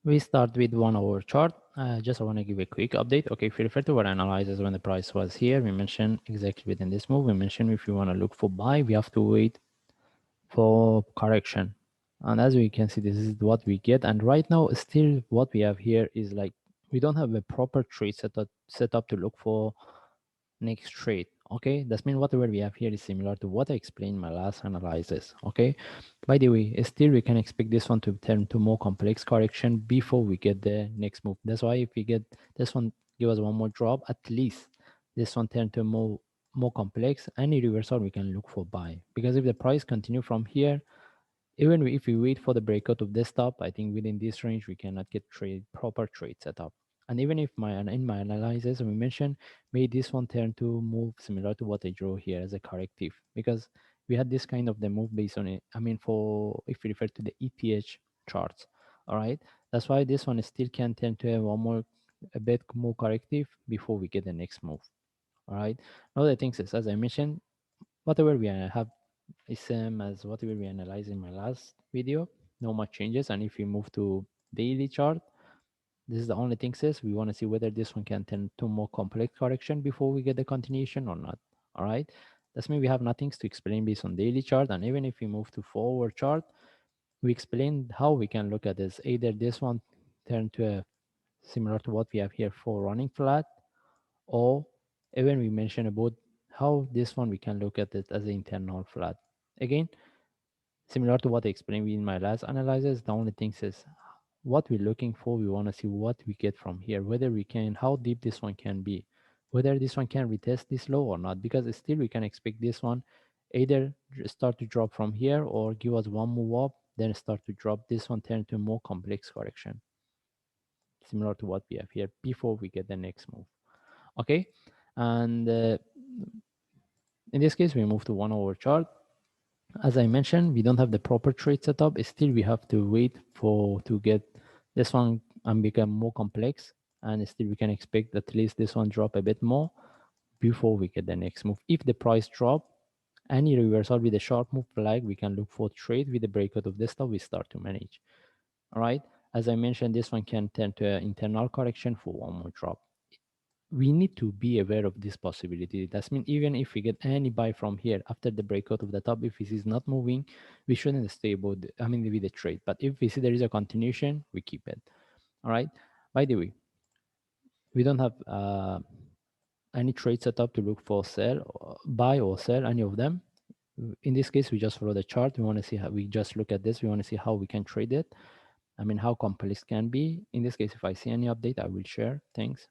We start with 1 hour chart. Just I want to give a quick update. Okay, if you refer to our analysis when the price was here, we mentioned exactly within this move, we mentioned if you want to look for buy, we have to wait for correction. And as we can see, this is what we get. And right now, still what we have here is like, we don't have a proper trade set up to look for next trade. Okay, that means whatever we have here is similar to what I explained in my last analysis. Okay, by the way, still we can expect this one to turn to more complex correction before we get the next move. That's why if we get this one, give us one more drop, at least this one turn to more complex, any reversal we can look for buy, because if the price continue from here, even if we wait for the breakout of this top, I think within this range we cannot get proper trade setup. And even if in my analysis we mentioned, may this one turn to move similar to what I drew here as a corrective, because we had this kind of the move based on it. I mean, for if we refer to the ETH charts, all right, that's why this one still can turn to a bit more corrective before we get the next move. All right. Now the thing is, as I mentioned, whatever we have is same as whatever we analyzed in my last video. No much changes. And if we move to daily chart, this is the only thing says we want to see whether this one can turn to more complex correction before we get the continuation or not. All right. That's mean we have nothing to explain based on daily chart. And even if we move to forward chart, we explained how we can look at this. Either this one turn to a similar to what we have here for running flat, or even we mentioned about how this one we can look at it as an internal flat. Again, similar to what I explained in my last analysis, the only thing is what we're looking for. We want to see what we get from here, whether we can, how deep this one can be, whether this one can retest this low or not, because still we can expect this one either start to drop from here or give us one move up, then start to drop. This one turn to more complex correction, similar to what we have here before we get the next move. Okay, and in this case, we move to 1 hour chart. As I mentioned, we don't have the proper trade setup. Still, we have to wait for to get this one and become more complex. And still, we can expect at least this one drop a bit more before we get the next move. If the price drop, any reversal with a sharp move flag, we can look for trade. With the breakout of this stuff, we start to manage. All right. As I mentioned, this one can turn to an internal correction for one more drop. We need to be aware of this possibility. That means even if we get any buy from here after the breakout of the top, if it is not moving, we shouldn't stay about with the trade. But if we see there is a continuation, we keep it. All right. By the way, we don't have any trade setup to look for sell, buy or sell any of them. In this case, we just follow the chart. We want to see how we just look at this. We want to see how we can trade it. How complex can be. In this case, if I see any update, I will share. Thanks.